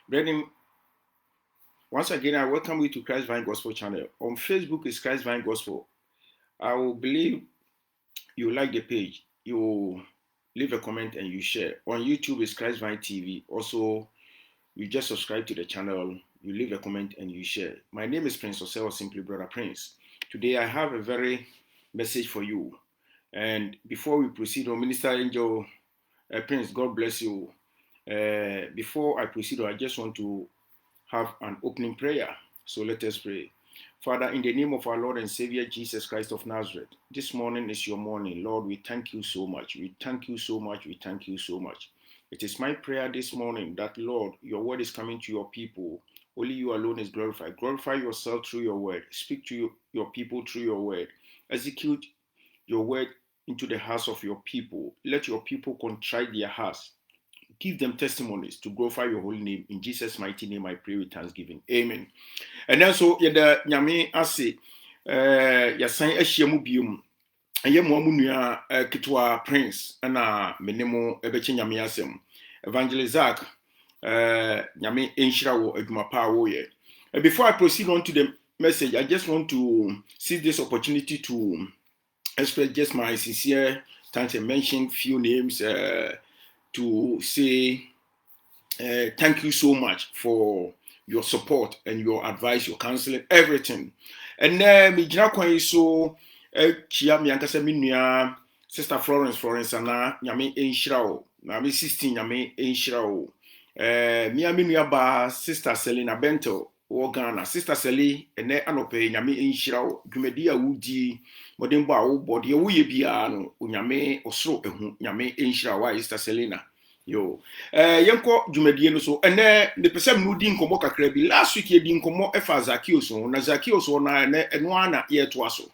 Brethren, once again, I welcome you to Christ Vine Gospel channel. On Facebook is Christ Vine Gospel. I will believe you like the page. You leave a comment and you share. On YouTube is Christ Vine TV. Also, you just subscribe to the channel. You leave a comment and you share. My name is Prince Osel, simply Brother Prince. Today, I have a very message for you. And before we proceed, Minister Angel Prince, God bless you. Before I proceed, I just want to have an opening prayer. So let us pray. Father, in the name of our Lord and Savior Jesus Christ of Nazareth, this morning is your morning. Lord, we thank you so much. We thank you so much. We thank you so much. It is my prayer this morning that, Lord, your word is coming to your people. Only you alone is glorified. Glorify yourself through your word. Speak to your people through your word. Execute your word into the hearts of your people. Let your people contrite their hearts. Give them testimonies to glorify your holy name. In Jesus' mighty name, I pray with thanksgiving. Amen. And then so, yada nyame ase, yasan ahyiamu biom. Eye mo amunua kitwa Prince na menemo ebeche nyame asem. Evangelist Zach, nyame enhira wo adwuma pa wo ye. Before I proceed on to the message, I just want to seize this opportunity to express just my sincere thanks and mention few names to say thank you so much for your support and your advice, your counseling, everything. And then me jina kwan so chia me ankasa me nua Sister Florence ana nyame enhyira wo. Na me 16 nyame enhyira wo. Me nua ba Sister Selina Bento wo Ghana. Sister Seli ene anope nyame enhyira wo. Dwumadi a wudi modern ba wo body wo ye bia no nyame osoro ehu nyame enhyira wa Sister Selina. Yo, yenko dwumadie no so ene ne pesem no di nkomo kakra bi last week ye di nkomo efa Zacchaeus no na Zacchaeus na eno ana ye to aso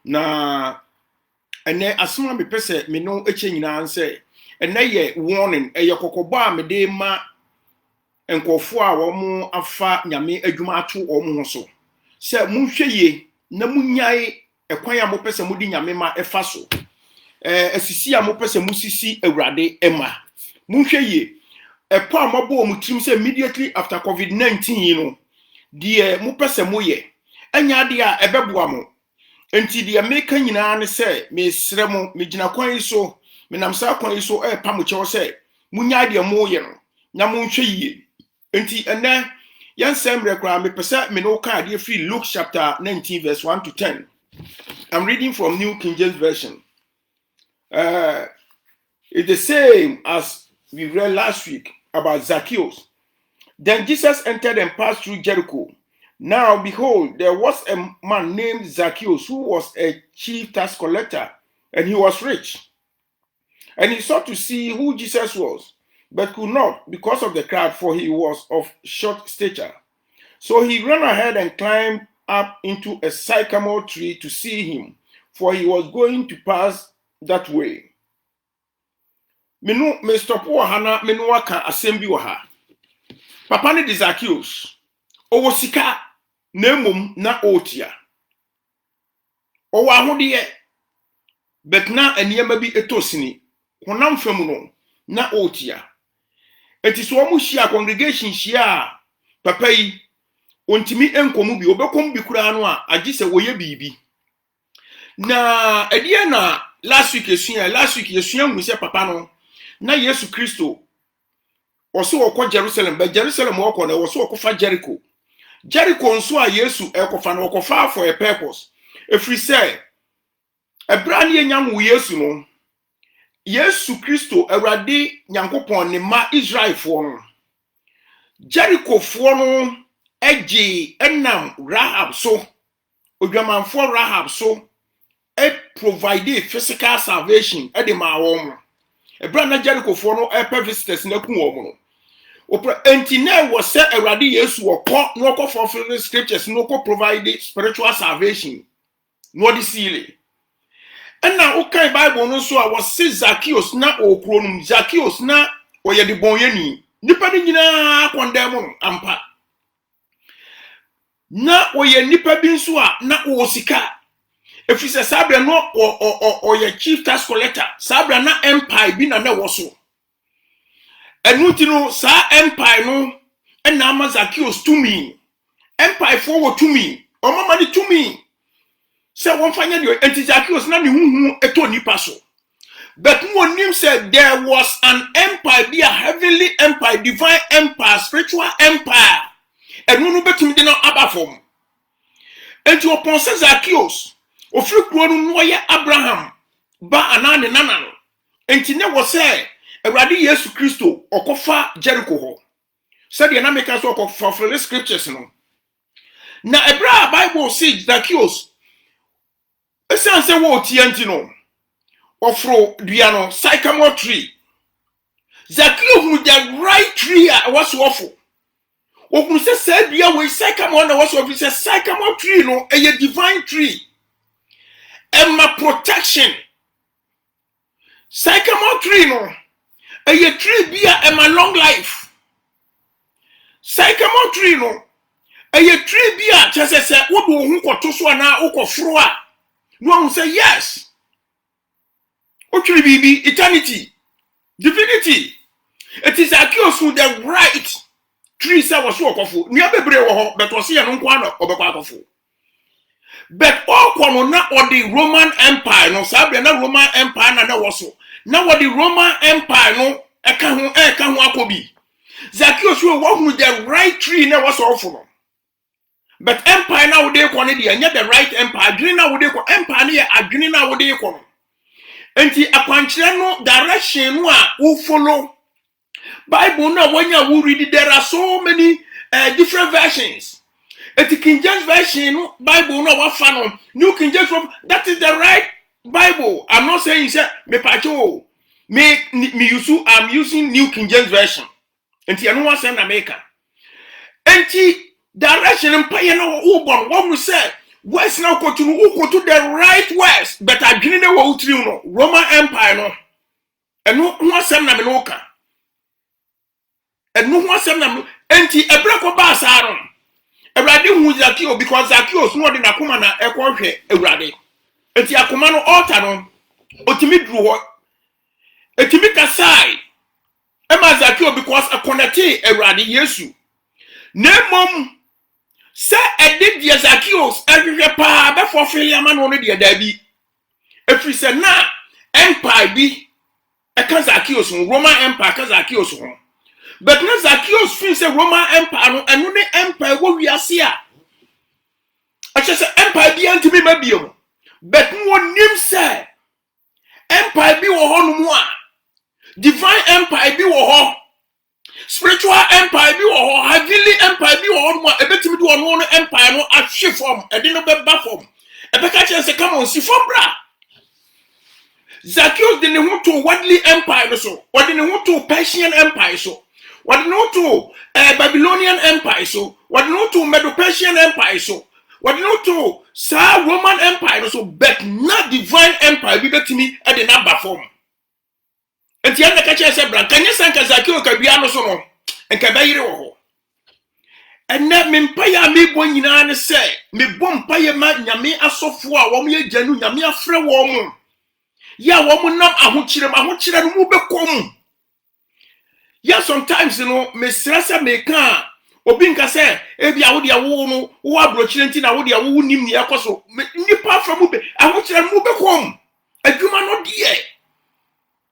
na ene asoma me pese me no eche nyina nse ene ye warning ye kokobo a me de ma enkofo a wo mo afa nyame adwuma ato wo mo ho so se munhwe ye na munyae ekwan a mo pese mo di nyame ma efa so asisi a mo pese musisi awurade ema munhwe epo amabo omutrim say immediately after COVID-19 you know die mu pese moye anya de a ebeboa mo enti de meka nyina ne say me sre mo me gina kwan so me nam sa kwan so pa mo chewo say munya de moye no nya munhwe enti ene yansem rekra me pese me no ka de free Luke chapter 19 verse 1 to 10. I'm reading from New King James Version. It's the same as we read last week about Zacchaeus. Then Jesus entered and passed through Jericho. Now, behold, there was a man named Zacchaeus who was a chief tax collector, and he was rich. And he sought to see who Jesus was, but could not because of the crowd, for he was of short stature. So he ran ahead and climbed up into a sycamore tree to see him, for he was going to pass that way. Menu me stop wo hana menu waka asem bi wo ha papa ne Zacchaeus owo sika na emom na otia owo ahode bet na eniyama bi etosini honam fam no na otia etiso omo hia congregation hia papa yi ontimi enkomu bi obekom bi kura no a agise woye bibi na edie na last week esua mu se papa no na Yesu Kristo oso okọ Jerusalem ba Jerusalem okọ na oso okofa Jericho nso a Yesu ekofa na okofa for a purpose efri say ebra ne nyam wo Yesu no Yesu Kristo awurade nyankopon ne ma Israel fo no Jericho fo no eji enam Rahab so odwamanfo Rahab so provide physical salvation e de ma wo ebra na Jericho for no visitors na ku wo no opra entine wo se awurade Yesu okọ no okọ fulfill scriptures no okọ provide spiritual salvation no di sile na ukai Bible no so a was Zacchaeus na okro no Zacchaeus na oye de bonyani nipa ni nyina condemn no ampa na oye nipa bi nso a na o sika if you say sabra no or your chief tax collector sabra na empire bi na wo so enu ti no sa empire no and now Zacchaeus to me. Empire forward to me. Or money to me. So one final year, and Zacchaeus not who a Tony Paso. But one name said there was an empire, be a heavenly empire, divine empire, spiritual empire. And one who bet me dinner abafom. And to upon Zacchaeus, of you grown Abraham, ba anani nanan. And Tina was say, a radi Yesu Christo, or Kofa Jericho. Said the Americans of fulfill scriptures. Now, a Bible says Zacchaeus, a son say, what Tiantino. Ofro diano sycamore tree. Zacchaeus with the right tree was awful. Okun say said dia we sycamore na was of say sycamore tree no a divine tree. And my protection. Sycamore tree no a tree bia and my long life. Sycamore tree no a tree bia just say what do hu ko so na ukofro a. No say yes. Bibi, eternity, divinity. It is Zacchaeus with the right tree. Say was so awful. Near the brave, but was here no one of the but all come not on the Roman Empire. No, Sabia, no Roman Empire, no was so. Now what the Roman Empire, no, I can't be. Zacchaeus will walk with the right tree. Never was awful. But Empire now they call it, and yet the right Empire. Green now they call Empire near a green now they call. Enti akwankyerɛ no direction no a wo follow Bible no when you read it, there are so many different versions. Enti King James version no Bible no wa fa no New King James that is the right Bible. I'm not saying say me pacho me I'm using New King James version. Enti eno wa say na make. Enti direction empire no wo bon what we say west now go to the right west, but I didn't know what you know. Roman Empire no, and no one sem na menoka, and no one sem na enti ebreko basaron. Ewrade hu Zacchaeus because Zacchaeus no de nakoma na ekwohwe ewrade. Enti akoma no altar no, otimi dru ho. Etimi kasai. Ema Zacchaeus because akonati ewrade Yesu. Nemom say a did the Zacchaeus every pa before failure man on the dabi. If we say na empire be a Zacchaeus Roman Empire Zacchaeus home. But no Zacchaeus feels a Roman Empire and no empire what we are see. I just say empire be anti me maybe. But no name say empire be wo no divine empire be wo spiritual empire be or heavenly empire be or more a bit to do on empire no a shift form a dinner be back form a better say come on see from bra Zacchaeus didn't want to worldly empire so what didn't want to Persian empire so what didn't want to Babylonian empire so what didn't want to Medo-Persian empire so what didn't want to Sir Roman empire so but not divine empire be to me at the number form. And the other catcher said, can you send Zacchaeus Cabiano so and Cabayro? And let me pay a me when you say, me bomb pay a man, Yami a software, 1 year genu, Yami a free woman. Ya woman not a hunchira move come. Ya sometimes you know, Miss Rasa may can. Obinka say, Ebi I would ya wono, who are broching, I would ya woo nim near Coso, nip from Mube, I want you to move home. A human not dear.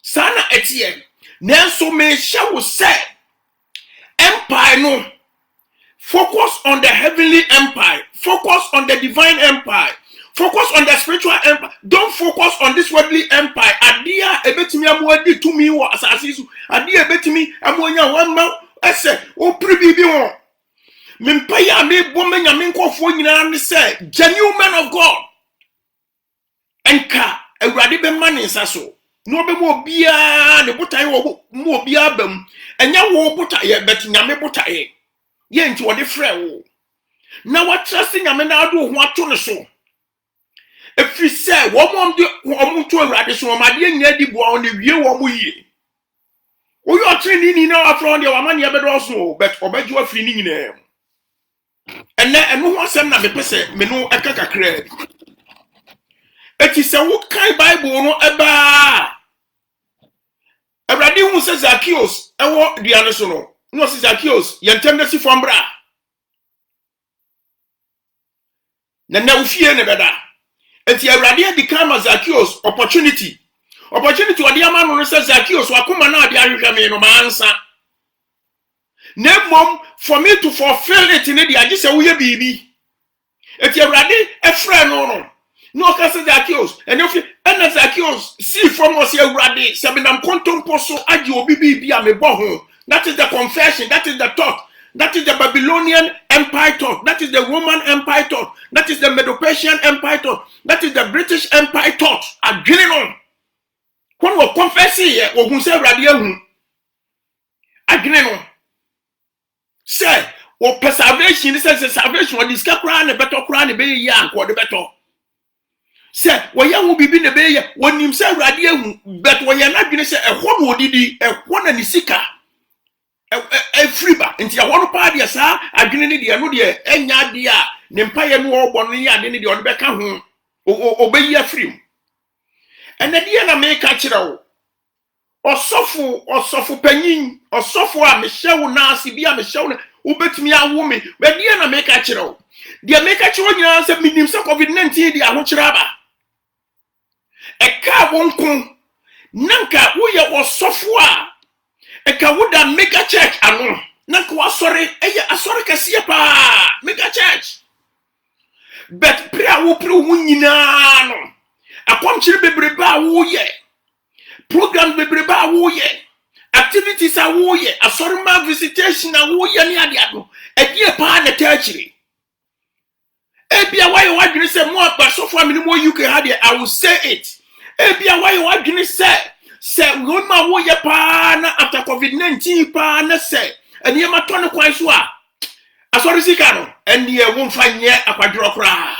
Sana Etienne, Nelson me shall say, empire no, focus on the heavenly empire, focus on the divine empire, focus on the spiritual empire, don't focus on this worldly empire. Adia ebetimi amwadi to me wa asasisu, adia ebetimi amwonya one man, I say, oh pribibi won. Mimpaya me woman yaminko for you say, genuine man of God. Enka, a radibe man in Sasso. No be more beer, the butter more beer bem, and ya wo butter ye bet nyame butter ye. Ye into what the frere. Now what trusting a man out do what to so. If you say one mom do to a radish or my dear Neddy boy on the view or we. Oh, you are training in our front your money ever also, but obey you are feeling in them. And no one said na me pese me no akaka cred. It is a what kind Bible no eba. Everybody who says Zacchaeus, I want the answer no. no si Zacchaeus yentemnesi fombra na ufie ne beda enti awrade di kama Zacchaeus opportunity odi ama no se Zacchaeus wakoma na ade ahwehwe me no mansa na mom for me to fulfill it in the agise wo ye bibi enti awrade efra no ka se Zacchaeus and if and Zacchaeus see from us awrade se be nam kontompo so age obi bibi a me bo ho. That is the confession, that is the thought, that is the Babylonian Empire thought, that is the Roman Empire thought, that is the Medo-Persian Empire thought, that is the British Empire thought. Agreeing on. When we confess here, we will say radio. Agreeing on. Say, or preservation, this is salvation, or this crown, a better crown, a baby young, or the better. Say, we will be in the bay when you say radio, but we are not going to say a one would be a one and seeker. Friba nti awon pa dia sa adwene ne dia no dia enya dia ne mpaye no obon ne ade ne dia on beka ho obeyi afrim ene dia na me ka kire wo osofo panyin osofo a me hyewo na ase bia me hyewo obetumi awo me be dia na me ka kire wo dia me ka kire wo nyina se minim se covid-19 dia ho kire aba e ka wonko nanka wo ye osofo a eka woda mega church ano na kwa sorry asori kase pa mega church but prayer wo pre wo nyina no akomchire bebreba wo ye program bebreba wo ye activities a wo ye asori ma visitation a wo ye ni ade ado edie pa na tachire ebia why wadwene se mo abaso for me mo UK ha de I will say it ebia why wadwene se Roma wo ye pa na after COVID-19 pa na se eni ma to ne kwan so a asori sika no eni e wo mfa nye akwadro kra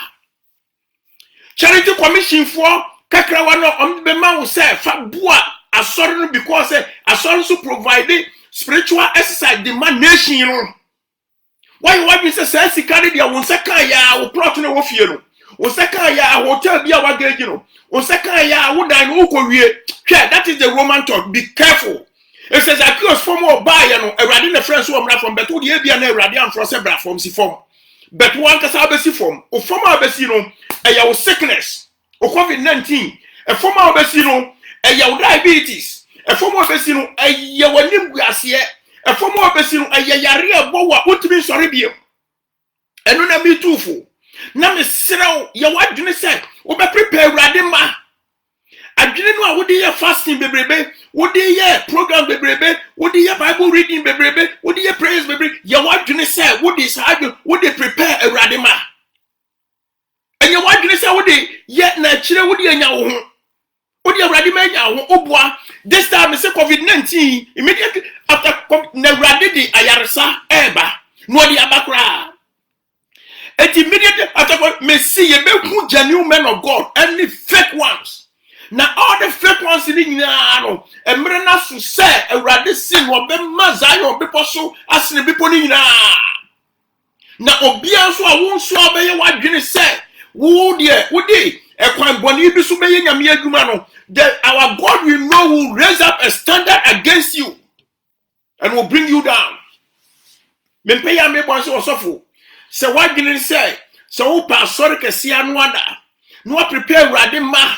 charity commission for kakra wa no be ma wo se fa bua asori no because asori so provide spiritual exercise the man nation no why be say sika de dia wo seka ya wo plot no wo fie no wo seka ya hotel bia wa gauge no wo seka ya wo dan wo ko wie. That is the Roman talk. Be careful. It says Zacchaeus from buy no Eradi na friends who from but wo dey bia na Eradi am from sebra from si form. But one kasa abesi form. O form abesi no e ya sickness. O COVID-19. E form abesi no e ya diabetes. E form abesi no e ya wanim guase. E form abesi no e ya yare abo wa otimi sori biem. Eno na mi tufo. Na me serew ya wadwene say wo be prepare Eradi ma. Adwene no a wo dey fasting bebrebe, wo dey program bebrebe, wo dey Bible reading bebrebe, wo dey prayers bebrebe, ya wadwene say wo dey saadwe, wo dey prepare Awurade ma. Enya wadwene say wo dey na kire wo dey anya wo ho. Wo dey Awurade ma anya wo obua. This time say COVID-19 immediately after na Awurade dey ayaresa eba. No dey abakra. And immediately after me see ye be who genuine men of God, any fake ones. Now all the fake ones in the and Mrena to say a rather sin or be Mazayo before so as the people in now Obianso I won't swab what Jenny say. Would ye a quite bonny be so many Yamia that our God will know will raise up a standard against you and will bring you down. Mempaya me was also so what did he say? So pastor Kessia no prepare Radima.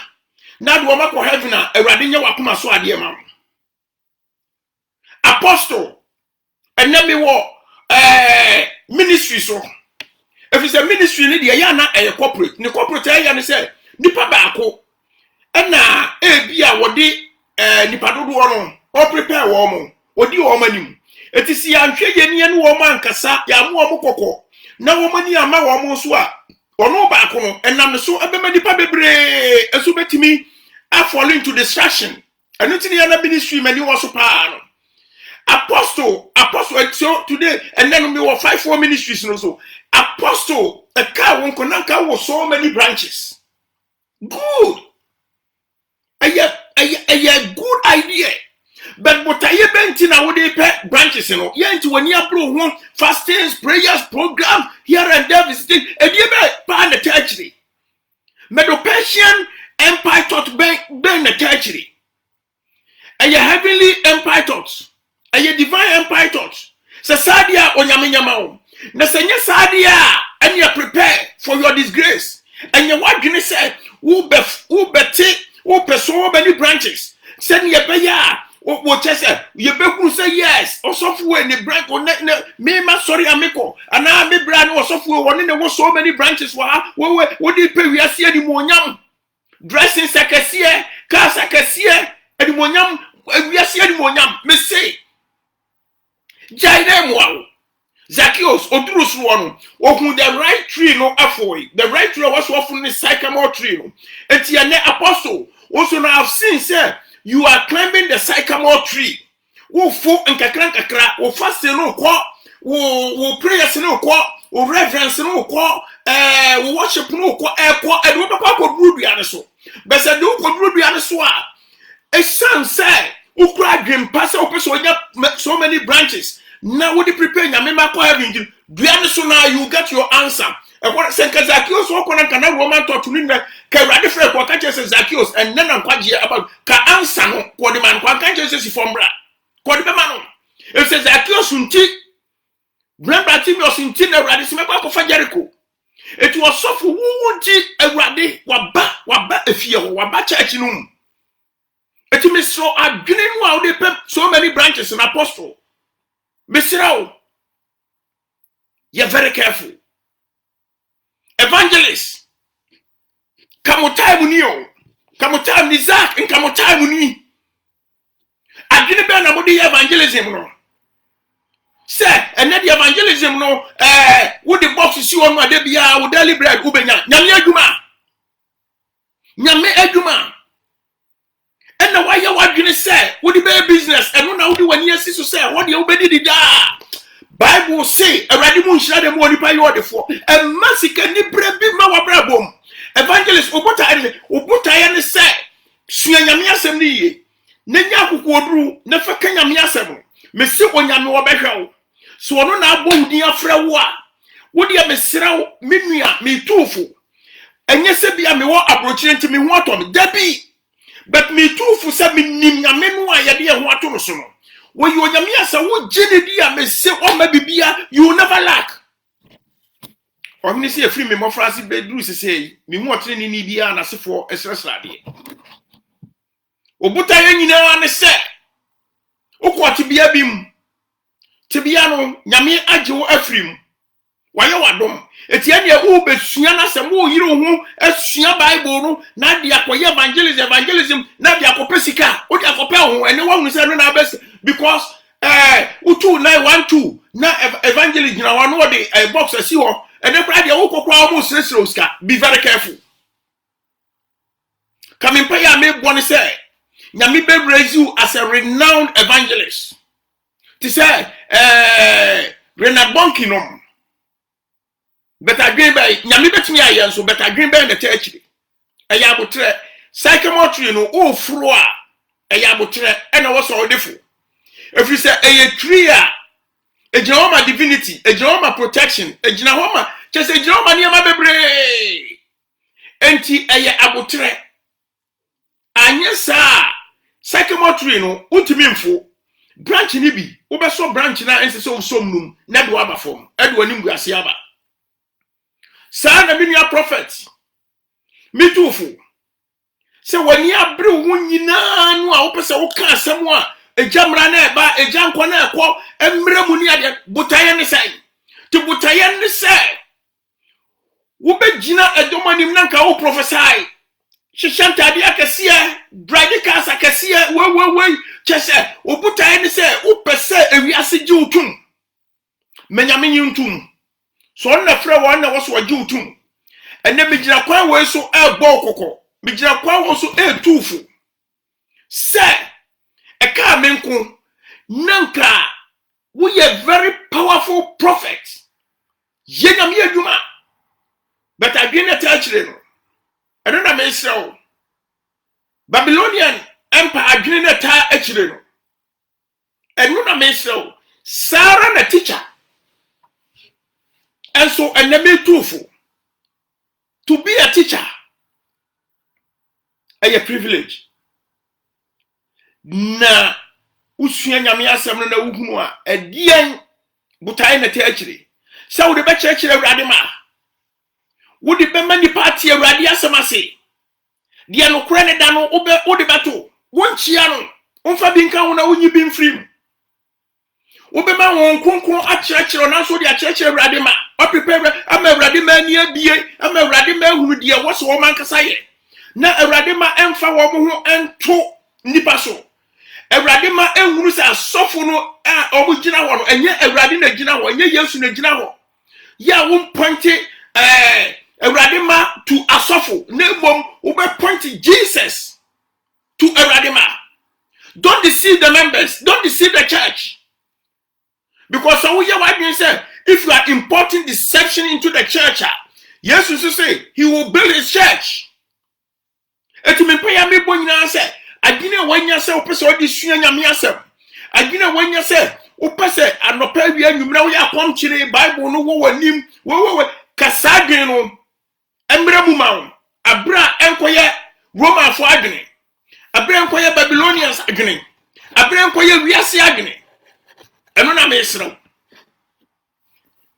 Now do ma ko heaven a Awurade nya wakoma so ade ma apostle enne me wo ministry so if it's a ministry ni de ya na corporate ni corporate ya ne say nipa baako na bia wode nipa dodo no o prepare wo mo odi wo manim etisi anhwe ye ne wo mo ankasa ya mo wo kokko na wo mani ama wo mo so a ono baako no enam so ebema nipa bebre esu betimi I fall into distraction. And nothing in the ministry, many was a apostle. So today, and then we were 5-4 ministries and also. Apostle, a car won't connect was so many branches. Good. A good idea. But what I bent in our day branches, you know, yeah, into a near pro one fastings, prayers, program here and there visiting, and you better the tertiary. Medo-Persian Empire taught ben the tertiary. And your heavenly empire taught. And your divine empire taught. Se sadia onyame nyama wo. Na senye sadia and you prepare for your disgrace. And you wadwene say wo beti wo person many branches. Send ye be ya wo chese ye be ku say yes. Osofu we ne branch me ma sorry ameko. Ana me bra no osofu we woni ne wo so many branches wa wo di pe wiase adi mo onyam. Dressing sekesiye, car sekesiye, adi mo onyam wiase adi mo onyam. Me say Jaide mo Zacchaeus odurus no ohun the right tree no afoi the right tree was often the sycamore tree no enti ene apostle also now have seen say you are climbing the sycamore tree wo fo nkakra wo fast no ko wo prayers no ko wo reverence no ko wo worship no ko e do papa ko duru ane so be say do ko duru ane so a e san say wo kura dream pass o person so many branches. Now what you prepare nyame makọ heaven duane so now you get your answer. E kwa se Zacchaeus wo kona kana Roman to ni na ka rade frɛ kwa ka kyerɛ Zacchaeus and na nkwaje about ka answer no ko de man kwa ka kyerɛ si fombra ko de be ma no e se Zacchaeus nti bramba ti mi osinti na rade se mekwa ko fa Jericho it was so for wo nti awrade waba efie ho waba church no it me so adwene no a wo de so many branches in apostle. Mr. You're very careful. Evangelist. Kamutai munio. Kamutai nizak and kamutai muni. I didn't be an abodi evangelism no. Say, and then the evangelism no, what the box you see on my debia would daily bread ubenya. Nyame aduma. Nyame aduma. And now why you want to say what the bear business and now do 1 year since you say what you obedi da Bible say a radical share the money by your for a massacre ni brebi ma wa brabom evangelist obuta ya say sua nyame asem ni ye nenya kokoduru na fa ka nyame asem me se onyame wo behwa wo so ono na abo udin afra wo a wo de me sraw me nua me tufu enye se bia me wo abrochire ntimi ho atom dabi. But me too for some nyame no aye de ho ato no so no wo yo nyame asa wo gene dia me se o ma bibia you never lack omni se free me mo frase bedru se sei me hu otre ni bia na sefo esresrade obuta ye nyina ne se ukwo tibia bim tibia no nyame age wo afrim waye wadom etia ne u besua na se mo yire ho asua bible no na dia koye evangelism na dia kopesika o dia kopɛ ho ene wa hu se no na best because utu 912 na evangelist na wa no de box asi ho ene bra dia wo kokwa mo sresre oska be very careful coming pay ya me bone say nyame be raise you as a renowned evangelist to say Renard Bonkinom. But I dream by Yami bet me I so but I dream by the church. A yabutre, sycamore tree no oh froa, a yabutre, and I was all different. If you say a tree, a Jehovah divinity, a Jehovah protection, a Jehovah, just a Jehovah near my baby. Enti a yabutre. And yes, sir, sycamore tree no, ultimate branch ni bi, obeso branch na ense so somnum, na do aba form, edwa nim guase aba. Sa na bi prophet mitufu se wani abre wo nyina no a wo pese wo ka asem a ejamra na eba ejanko na ekọ emre mu ni ade butaye ne sai ti butaye ne sai wo begina edomanim na nka wo prophesy shishanta bi akasiye bride kasa akasiye we chese wo butaye ne sai wo pese ewiase ji utum menyame nyuntum so na frɛ wɔn na wɔso wagye utum ene megyina kwan wɔ so ɛbɔ kokɔ megyina kwan wɔ so ɛtufu sɛ ɛka menko nanka we are very powerful prophet yenam yeduma but adwene taachire no ɛno na mesrɛ wo Babylonian empire adwene na taa achire no ɛno na mesrɛ wo Sarah na teacher. And so, and let me to be a teacher, a privilege. Na usua nyame asem na uhunu a edien Butai na te akyire. Sɛ wo de bɛ kyerɛkyerɛ Awurade ma. Wo de bɛ mani party Awurade asɛm ase. Deɛ no kora ne da no wo de bɛto. Wonkyia no. Womfa bi nka wo na wonyi bi mfirim. Wo bɛ ma wɔn kronkron akyerɛkyerɛ na so de akyerɛkyerɛ Awurade ma. O prepare ama Awurade ma ani abie, ama Awurade ma ehunu deɛ wɔso wɔn ankasa yɛ. Na Awurade ma ɛmfa wɔn ho ɛnto nipa so. Awurade ma ehunu sɛ asɔfo no a ɔmo gyina hɔ no ɛnyɛ Awurade na gyina hɔ, ɛnyɛ Yesu na gyina hɔ. Ya wo pointe Awurade ma to asɔfo na mmom wo bɛ point Jesus to Awurade ma. Don't deceive the members, don't deceive the church. Because so if you are importing deception into the church, Jesus say he will build his church. Adina wanya se opese odi sua nyame asem. Adina wanya se opese anopa wi anwumra wo ya kom kire Bible no wo wanim wo kasadwen no emre mu ma wo abra enkoye Roman fo adwene abra enkoye Babylonians adwene abra enkoye wiase adwene eno na me sero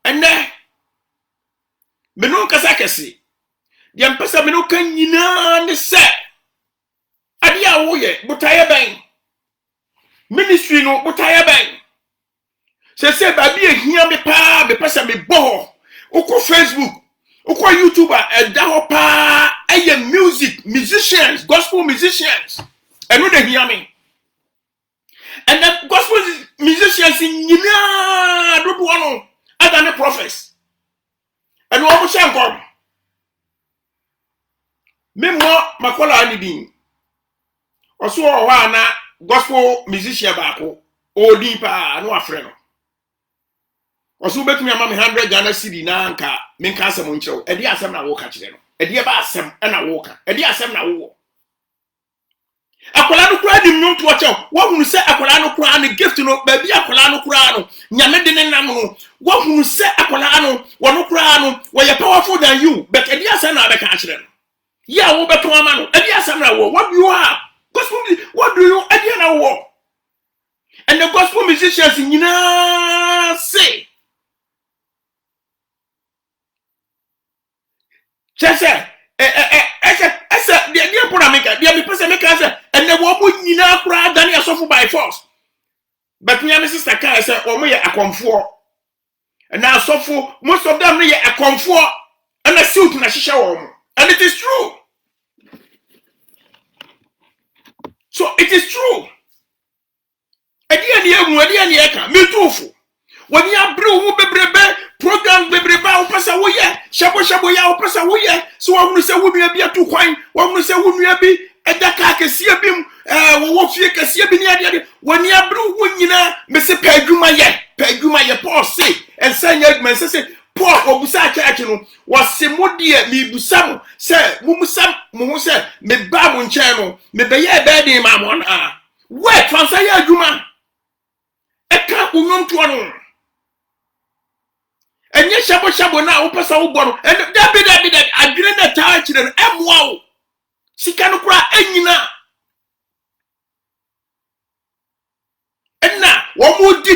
enne me no kasa kese de mpesa me no kan nyina ne se ade a wo ye botaye ben ministry no botaye ben se ba bi ehia me pa be pesa me bo uko Facebook uko YouTube da ho pa eye musicians, gospel musicians eno de hia me and the gospel musicians nyina dodo no other prophets and wo sha nkom me mo makola ani din oso o wa na gospel musician baako odi pa no afre no oso betumi ama me 100 Ghana cedi na nka me nka asem nkyerɛw edi asem na wo ka kyerɛ no edi ba asem na wo ka edi asem na wo akola no kura di nnwonto ɔkyɛw wɔhunu sɛ akola no kura ne gift no baabi akola no kura no nyame de ne nam no wɔhunu sɛ akola no wɔno kura no wɔyɛ powerful than you but edi asem na bɛka kyerɛ no ya wo bɛto ama no edi asem na wo what do you have gospel what do you edi na wo and the gospel musicians nyina say Chese the put America the person make us and the woman nyina kura dani asofo by force but me and sister can say o mo ye akomfo and now asofo most of them ye akomfo and a suit na hihye wo and it is true so it is true edi ani eka me tofo when you bro wo bebrebe program bebrebe wo pesa wo ye shabo ya wo pesa wo ye so wo say wo nua bi atu kwan wo say wo nua bi edaka kesie bim wo fie kesie bi ni ade when you bro wo nyina me se pa adwuma ye Paul say ensanya adwuma say Paul obusa church no wase modie mi busam say mumusam mo ho say me ba mo nchen no me be ye be din ma mo na wait fansa ye adwuma eka unwonto no enye shabo na wo pesa wo boro and that adwene na taa kire no emoa wo sika no kura anyina enna wo mu di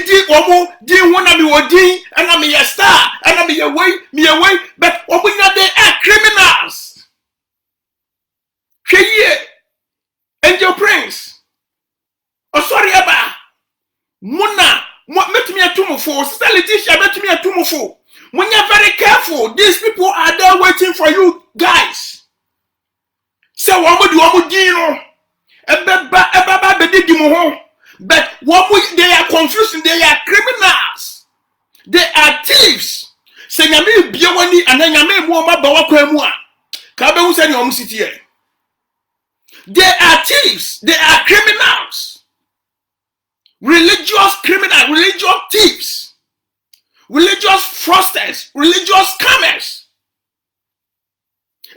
ho na me wodi ana me ye star ana me ye way but wo bunya they are criminals hweye Angel Prince sorry aba muna metumi atumufo sister Letitia metumi atumufo when you're very careful, these people are there waiting for you guys. So what do you know? But they are confusing, they are criminals, they are thieves. Say nyame bia wani ana nyame mu ma ba wakwa mu a ka be hu se nyom sitie. They are thieves, they are criminals. Religious criminals, religious thieves. Religious fraudsters, religious scammers.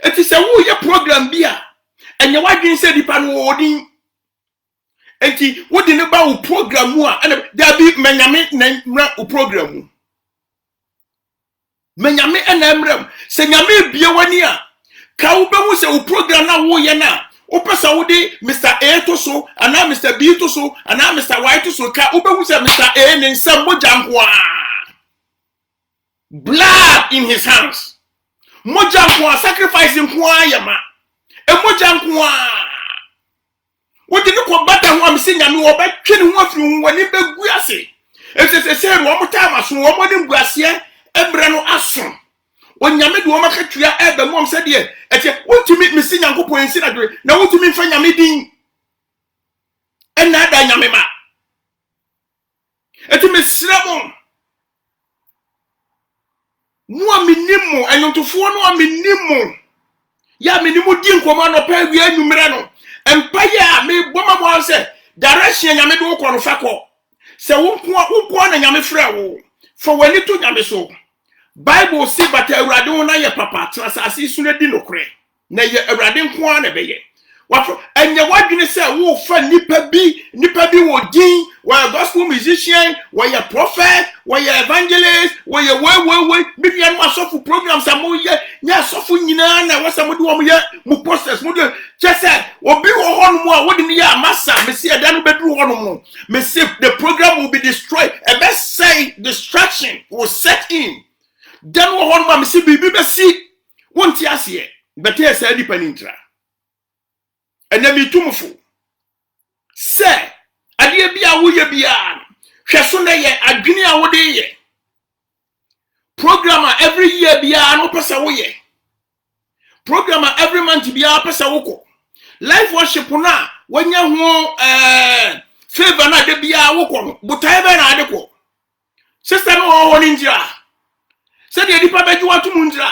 It is a woo program beer, and your wife didn't say the pan wording. And he wouldn't about program more, and there be Menyame program. Menyame and Emrem, say Yame Biawania. Kauba was a program now, Woyana. Opa Saudi, Mr. A to so, and now Mr. B to so, and now Mr. Y to so. Kauba was a Mr. A and some more jam. blood in his hands. Moja kwa sacrificing kwa yama. E moja kwa. Wodi ni kwa bata ho amsi nyame wo ba twene ho afiri wani begu ase. Esese wo mo time aso wo mo dem guase ebre no aso. Onyame de wo makatua ebe mo se de ete wontumi misi nyankopon ensi na dwe na wontumi mfa nyame din. Ena da nyame ma. Ete mesira mo. No aminimu enyontofo no aminimu. Ya minimu di nkoma no pa wi anumre no. Empire me boma mo se direction nyame do ko no fako. Se wo na nyame frɛ wo. For wani to nyame so. Bible say but awurade wo na ye papa asase su na di nokre. Na ye awurade nko na be ye. Wafo enye wadwene se wo fa nipa bi wo din, wa gospel musician, wa ye prophet, wa ye evangelist, wa ye we bibia no asofu programs amoye nya asofu nyina na wasa mo de wo ye mu process mo de chese obi wo hono mo a wo de ne ya massa me se eda no bedru hono mo me say the program will be destroyed. A best say distraction will set in. Dan wo hono ma me se bibi be si wonti ase bete say di panintra. And then me tumufo. Say, adie bia wo ye bia. Hweso na ye adwene a wo de ye. Programmer every year bia no pesa wo ye. Programmer every month bia pesa wo ko. Live worship na wanya ho favor na de bia wo ko. Butai be na de ko. Sister no ho ni njira. Se de dipa be juwa tumu njira.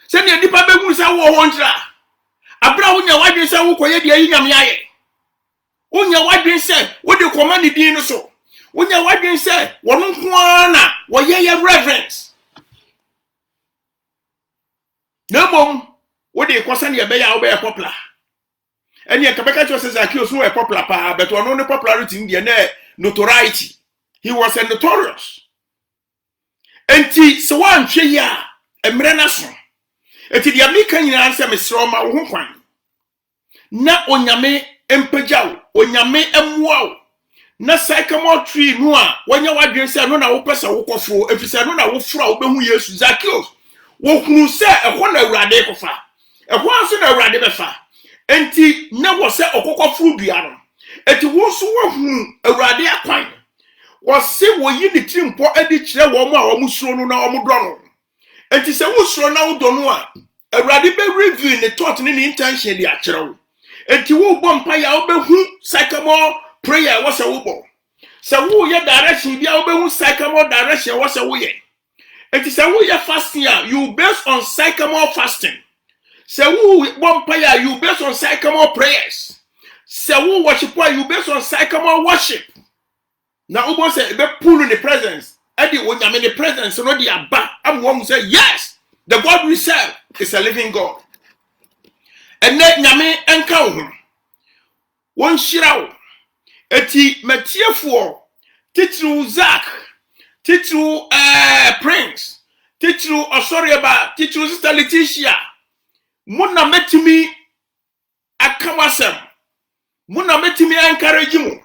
Se de dipa be hu sa wo ho njira. Abra wonya wadwen se wo koye de yi nyame aye. Wonya wadwen se wo de command din no so. Wonya wadwen se wono nko na wo ye reverence. Namom wo de kwasa ne be ya wo be popular. Eni e kabeka cho se Zacchaeus no e popular pa, but wono ne popularity in na notoriety. He was a notorious. Enti se wan hwe ya emre na so. Eti dia mika nyina nse mesro ma wo ho kwan. Na onyame empagyaw, onyame emwoaw. Na sycamore tree no a wonya wadwen se no na wo pesa wo kofo, efise no na wo fura wo behu Yesu. Zacchaeus wo hunu se ehwo na awurade kofa. Ehwo anso na awurade befa. Enti na wo se okokofo dua no. Eti wo so wo hunu awurade akwan. Wo se wo yi ne trimpo adi kire wo mo a wo musuro no na wo mo do no. Enti se wo suro na wo do no a awurade be review ne thought ne intention di akire wo. Enti wo bom pa ya wo be hu sycamore prayer wo se wo bo. Se wo ye direction bia wo be hu sycamore direction wo se wo ye. Enti se wo ye fasting you based on sycamore fasting. Se wo bom pa ya you based on sycamore prayers. Se wo worship you based on sycamore worship. Na wo say be pull in the presence. Edi wo nyame the presence no di aba. Am wo say yes, the God we serve is a living God. And let nyame enka wo. Won shira wo. Eti matiefo titru Zach, titru Prince, titru Osorieba, titru Sister Leticia. Muna metimi akawasem. Muna metimi encourage mu.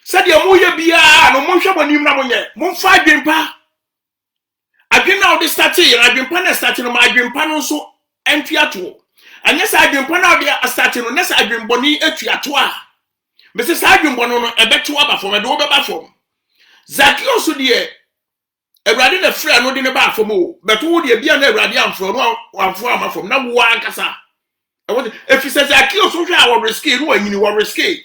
Sadia mo ye bia no mo hwe bonim na mo nye. Mo fa adwempa. Adwena wo de start ye, adwempa na start no ma adwempa no so entwiato. Anya sa adwempa na wo de start no na sa adwemboni atwiato a. Mese sa adwembono no ebeto aba fom, e do beba fom. Zacchaeus de Ewurade na frɛ no de ne ba fom o. Beto wo de bia na Ewurade amfro no amfo amafom na wo ankasa. E wo de efise Zacchaeus wo hwe a wo riske no anyini wo riske.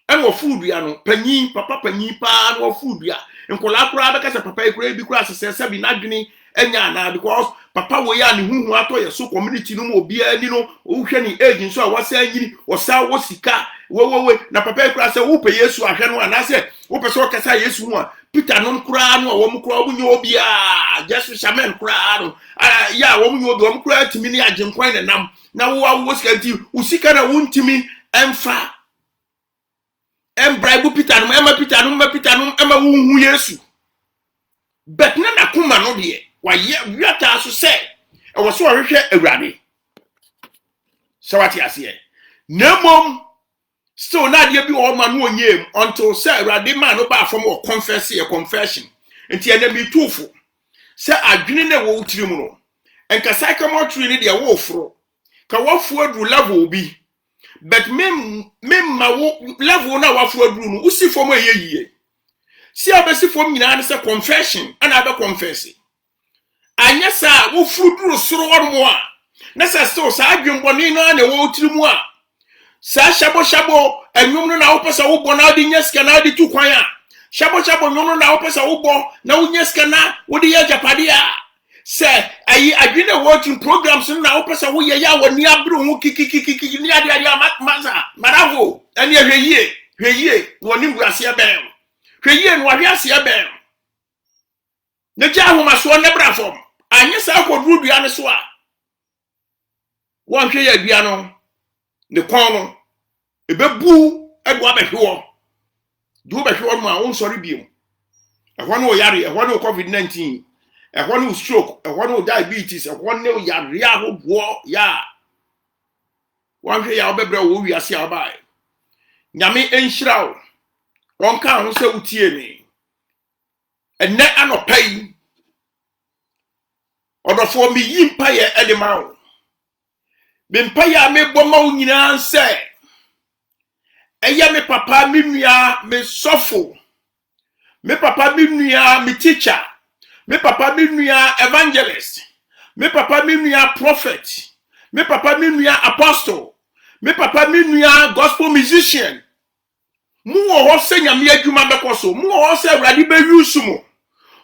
And what food we are no panyin, papa panyin pa no food we are. And collabora because papa bi kura se bi nadwini enya na because papa wo ya ne huhu ato ye so community no mo bia ni no wo hwe ni age so a wasa anyini wosa wo sika we na papa kura se wo pe Yesu ahwe no ana se wo pe so kasa Yesu hu a Peter no kura no wo mo kura wo nyo bia Jesus shaman kura no ya wo mo nyo do mo kura timi ni agenkwan na nam na wo sika ti usika na wo ntimi emfa bribe Peter no Peter no ema wu Yesu. Bet na kuma no de wa ye wiata so se e wo so hwehwe awurade. So what you say? Nemom still na de bi o ma no onyem until say awurade ma no ba from confession. Enti ene mi tufo. se adwene na wo utiri mu no enka psychometry ni de wo foro ka wafu adru level bi but me ma wo level na wafu adru no usi fom eyeyie si abesi fom nyina ne se confession ana abe confess anya sa wo fuduru soro wormo a na se so sa adwenboni no na wo utiri mu a sa shabo enwum no na wo pesa wo bona di nyeska na di tu kwan a shabo nwum no na wo pesa wo bo na wo nyeska na wo di ya japade a se ayi adwene working programs no na wo pesa wo ye ya woni abru hu kiki ni ade maza maravo ani hweyie woni mbuase ben hweyie no ahwiase ben ne ja homa so ne brafom anye sa akoduru dua ne so a won hwe ya dua no ne kon no ebebu edu abehwo du behwo no a won sori biom ehwo no yare ehwo no covid-19 ehwo no stroke ehwo no diabetes ehwo no yare ahobo ya won hwe ya obebre wo wiase abai nyame enhyirawo won ka ho se utie ni enne anopai odofo mi yimpa ye edemawo bimpa ya me boma wo nyina nse eye me papa me nua me sofo me papa me nua me teacher me papa me nua evangelist me papa me nua prophet me papa me nua apostle me papa me nua gospel musician mu wo se nyame adwuma bekoso mu wo se awrade be yusumo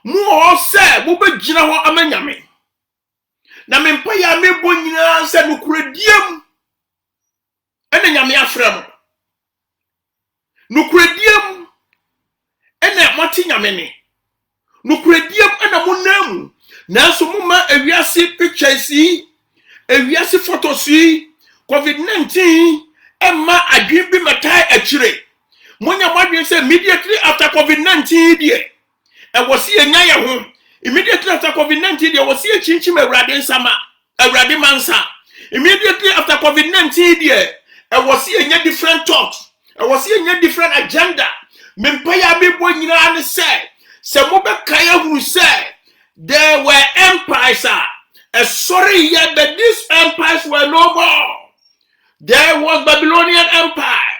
mu wo se mo be gina ho amanyame na me mpa ya me bo nyina se nukurediem ene nyame afrem nukurediem ene mati nyame ne nukurediem ene monam na so muma awiase pictures yi awiase photos yi covid-19 emma adwin bi matai akire monya mwadwen se immediately after covid-19 die e wosi enya ye ho immediately after covid-19 die wosi echinchim awrade nsama awrade mansa immediately after covid-19 die e wosi enya different talks e wosi enya different agenda mempa ya bebo nyina ne se mo be kaya hu se there were empires sorry yeah, but these empires were no more. There was Babylonian Empire,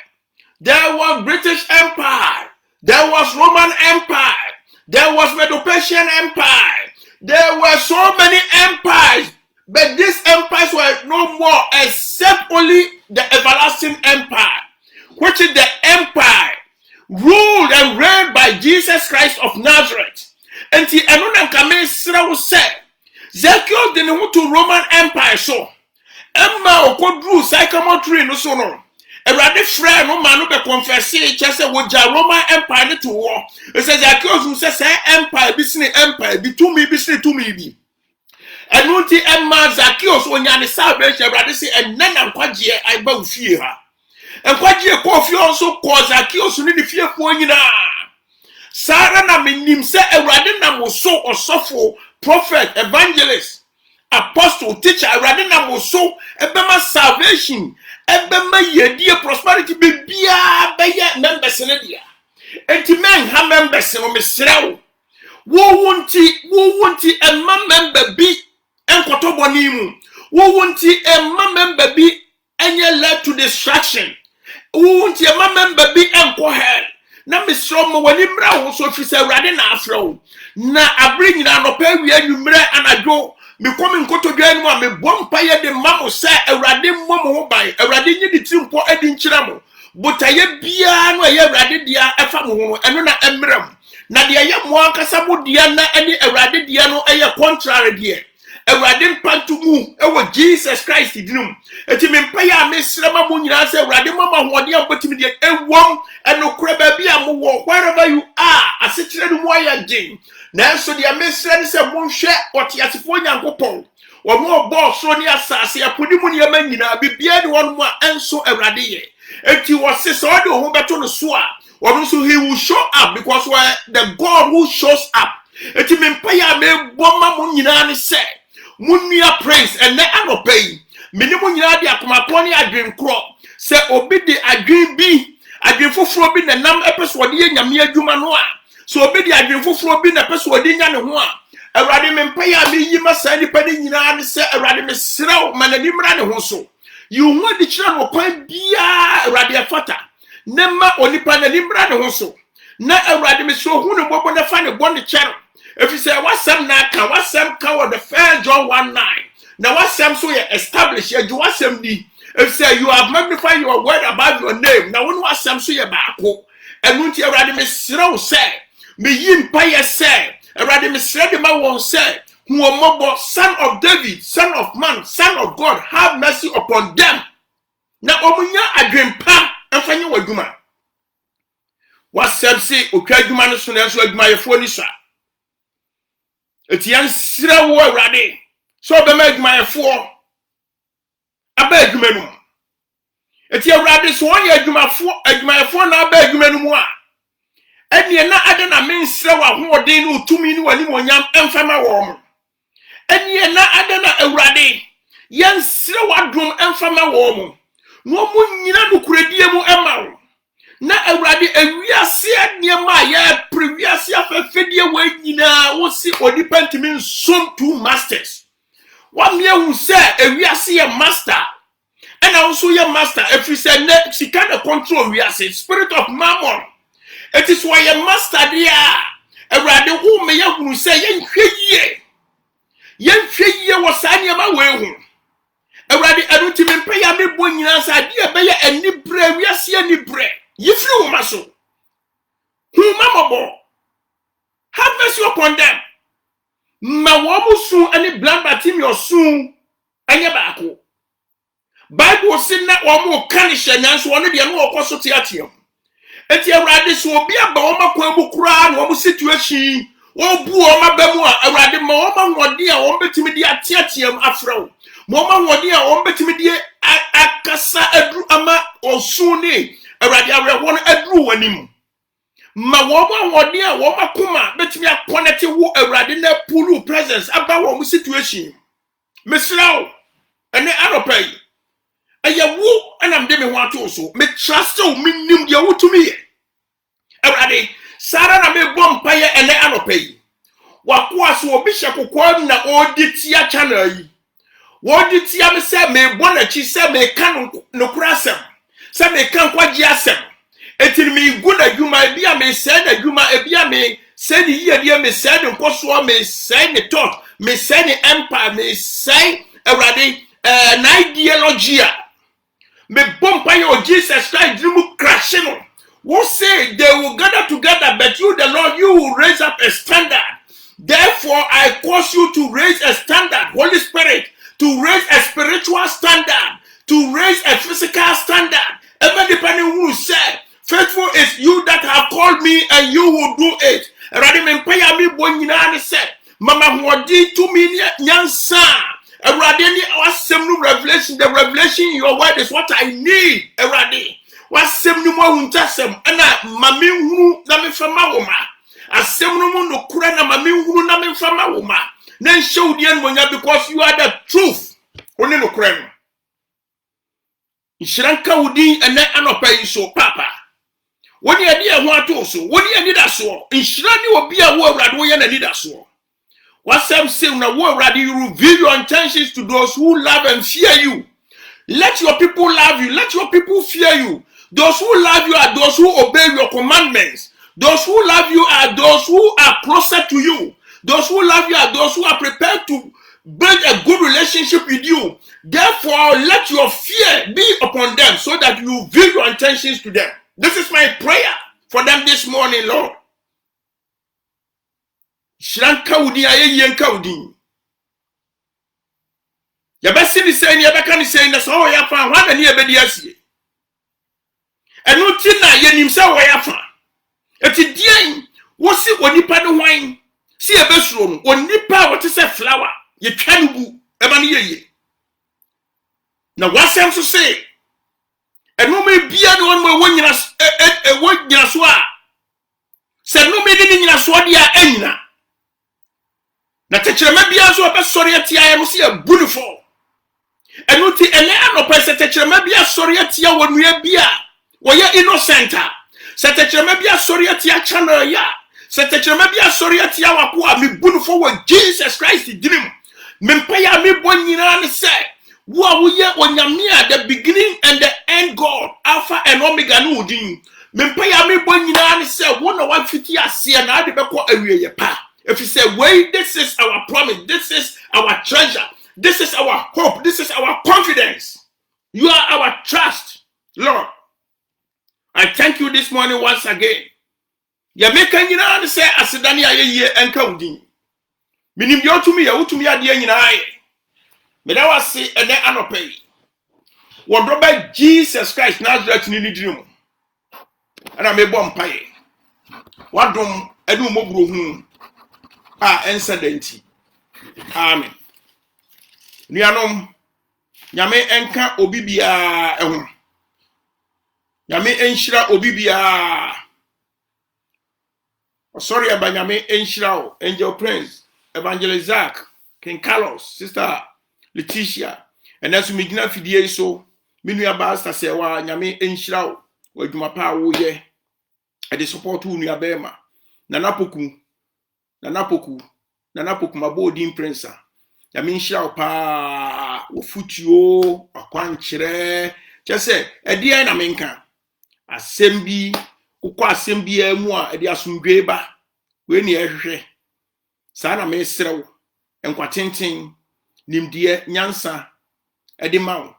there was British Empire, there was Roman Empire, there was Medo-Persian Empire. There were so many empires, but these empires were no more except only the everlasting empire, which is the empire ruled and reigned by Jesus Christ of Nazareth. And the Enunan Kame Sra said, Zacchaeus didn't want to Roman Empire so. Emma okodru psychometry no so no. Erade friend no man no be confess e chese wo ja Roman Empire to war. It says Zacchaeus who says empire business empire be to me business to me be. Enu ti Emma Zacchaeus onya ne salvation erade say enna nkwaje ai ba ufie ha. Nkwaje ko ofie onso ko Zacchaeus ni de fie ko nyina. Sara na menim se erade na mo so osofo prophet evangelist apostle teacher erade na mo so ebema salvation ebema yedie prosperity be bia be ye members ne dia enti men ha members no mesrew wo wonti emma member bi enkoto boni mu wo wonti emma member bi enye led to destruction wo wonti emma member bi enko hell na mesrew mo wani mra wo so fi se erade na afrew na abri nyina no pa wi anwumre anadwo me komi nkoto dwan mu a me bompa ye de mamo se awrade mmomo ho ban awrade nyi di timpo adi nkyira mo botaye bia no ye awrade dia efa mo ho eno na emrem na de ye mo akasa bo dia na ene awrade dia no eye contrary dia awrade mpantumu ewo Jesus Christ dinum eti me mpa ya me srema mo nyina se awrade mama hoode ambotimi dia ewom eno kura ba bia mo wo wherever you are asekire no mo ya gin na so dia mesra ni se monhwe otiasefo nyankopon wo mo bo so ni asase apodi mu ne ma nyina bibia de won mo enso awrade ye enti wo se so de ho beto no so a wo so he will show up because we the God who shows up enti me mpa ya me boma mo nyina ni se munua praise and na anopai meni mo nyina de akomako ni adwen kro se obi de adwen bi adwen foforo bi na nam episode ye nyame adwuma no a so obi di adwen foforo bi na peso odi nya ne ho a Awurade me mpaya me yima sa nipa ni nyina ne se awurade me srew manani mra ne ho so you hu di kira no kwan bia awurade afata ne ma onipa na nimra ne ho so na awurade me so hu ne bobo na fa ne bo ne kyere if you say wasam na ka wasam ka wo the 1 John 1:9 na wasam so ye establish ye wasam di if you say you have magnified your word above your name na won wasam so ye baako enu nti awurade me srew say me yimpa ye say awurade me srew de ma won say Huomobo, son of David, son of man, son of God, have mercy upon them. Na omunya adwempa amfanye wadwuma. Wasem se okwa adwuma no so na so adwuma yefo ni sa. Etian sira wo awurade. So be ma adwuma yefo. Aba adwuma no. Eti awurade so won ye adwuma yefo na aba adwuma no mu a. Enie na ade na mensira wa hoɔden no tumi ni wani monyam emfama wo mo. Enie na adana awurade yansire wadom emfama wo mo no mu nyina no kuradie mu emawo na awurade awiase niema ya previous afefedie wa nyina wo si onipa ntimi nsom two masters wa mie hu se awiase ye master and also ye master if you say ne sika na control wiase spirit of mammon it is why ye master dia awurade wo me ya hu se ye nhwe yie was anyama wehu awurade anuti me mpa me bo nyina sa de be ye anibre wiase anibre yifri wo maso hu mamobo have mercy upon them ma wo musu ani blamba timi osu anya baako bible sin na wo mu kan hye nanso wo no de no okoso tiatem enti awurade so obi aba wo makwa mu kura na wo situation Obu o mabamu a awurade ma o ma nwode a o betimi di atiatiam afrawo mo ma nwode a o betimi di akasa adru ama osu ni awurade awerewon adru wanim ma wo ma nwode a wo makoma betimi akonete wo awurade na pulu presence aba wo mu situation mesrawo ene aropai ayawu anam de me ho ato so me trust o minim de wotumi ye awurade Sara na me bompa ye ene anopai. Wakoa so obi hye na oditia channel yi. Woditia me se me bonachi se me kan no kurasem. Se me kan kwaji asem. Etin me gu na dwuma bia me se na dwuma bia me se ni ye me se de nkoso me se ni thought me se ni empire me se awurade na ideology me bompa ye o Jesus Christ drimu crash no. Who say they will gather together, but you, the Lord, you will raise up a standard. Therefore, I cause you to raise a standard, Holy Spirit, to raise a spiritual standard, to raise a physical standard. Even depending who said, faithful is you that have called me, and you will do it. Mama Wadi to me nyansa. Revelation, the revelation in your word is what I need. Wasem no mo huntasem ana mame hunu na me fama wo ma asem no mo no kura na mame hunu na me fama wo ma na nhyew de an because you are the truth oni no kura no nhyiranka wudi ene anopa yi so papa woni ade e ho ato so woni ani da so nhyiran ni obi a wo awrade wo ye na ni da so wasem say na wo awrade you reveal your intentions to those who love and fear you. Let your people love you, let your people fear you. Those who love you are those who obey your commandments. Those who love you are those who are closer to you. Those who love you are those who are prepared to build a good relationship with you. Therefore, let your fear be upon them so that you reveal your intentions to them. This is my prayer for them this morning, Lord. Shranka udi aye yenka udi. Yabesi ni saying yabeka ni saying na so ya fa hwa ni ebedi asie. Enu ti na yenim se wo ya fa. Eti dian wo si onipa no hwan si ebesuro no onipa wo te se flower ye twa no bu eba ne yeye. Na wasem so say enu me bia no won wo nyina wo nyina so a se no me ni nyina so dia anyina. Na tekyerema bia so obesori atia ya no se abunifo. Enu ti ene anopa se tekyerema bia sori atia wonua bia wo ye innocent. Se tekyerema bia sori atia channel ya Se techrema bi asori atia wako a me bunu forward Jesus Christ dinim. Me mpaya me bon nyina ne se wo a wo ye onyame a the beginning and the end God, Alpha and Omega no udin. Me mpaya me bon nyina ne se wo na wan fiti ase na ade beko awie ye pa. If you say, wait, this is our promise, this is our treasure, this is our hope, this is our confidence. You are our trust, Lord. I thank you this morning once again. Ya making you know say asidani aye enka udin. Minim yo tumi ya utumi ade nyina aye. Me da wase ene anope. Wodroba Jesus Christ Nazareth ni dream. Ana me bom paye. Wadom enu mogro hu. Incidenti. Amen. Nuanom nyame enka obibia ehun. Nyame enhyira obibia. Sorry about nyame enhyira o. Angel Prince, Evangelist Zach, King Carlos, Sister Leticia. And as we begin fidie so, minua basta se wa nyame enhyira o. Wadwuma pa wo ye. E dey support wo nua bema. Nanapoku mabodi prinsa. Ya minshira pa ofutuo akwankyere. Chese ede na menka. Asembi ukwa asembi amu a ede asomdwe ba. We ni ehwehwe. Sa na mesrew enkwatenten nimdie nyansa ede mawo.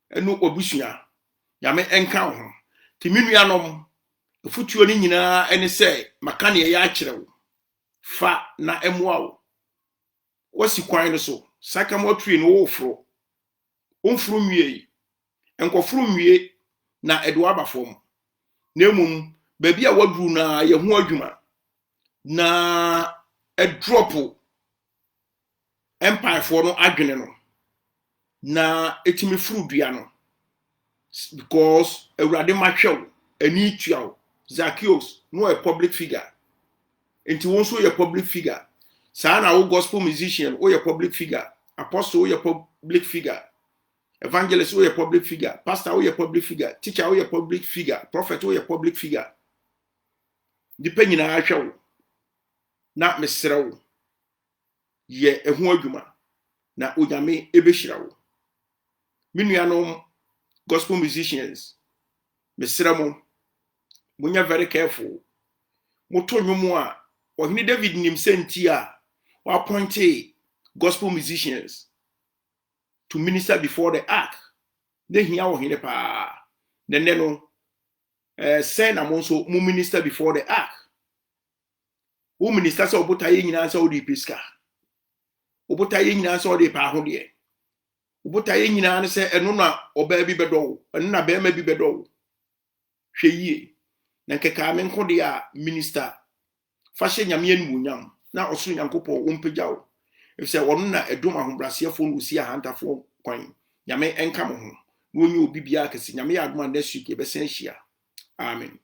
Enu obusua. Ya me enka ho. Ti minuanom ofutuo ni nyina ene se maka ne ya akyerew. Fa na emuawo wasi kwan no so sakamo twi no wofro onfro nwie enkofro nwie na edo aba fom na emum baabi a waduru na yehu adwuma na e drop empire for no adwene no na etimi furu dua no because ewurade mahwew ani tuawo Zacchaeus no a public figure. Enti won so your public figure. Sa na wo gospel musician, o your public figure. Apostle, o your public figure. Evangelist, o your public figure. Pastor, o your public figure. Teacher, o your public figure. Prophet, o your public figure. Depending na ahwa wo. Na mesra wo. Ye ehu adwuma. Na onyame ebehira wo. Minuanom gospel musicians. Mesra mo. Munya very careful. Moto nwumu a Ohini David nimsenti a appointed gospel musicians to minister before the ark. Then here ohini pa. Then send am also mu minister before the ark. Who minister so obotaye nyina so odi piska. Obotaye nyina so odi pa ho de. Obotaye nyina ne se eno na oba bi bedo, eno na be ma bi bedo. Hwe yie. Na nkeka me nkode a minister fashe nyame anuonyam na osoro nyankopɔ ompagyawo efse wɔn na edom ahombrasefo no si ahantafo kwan nyame enka mo ho no onye obi bia kese nyame ya adoma next week e besen hia amen.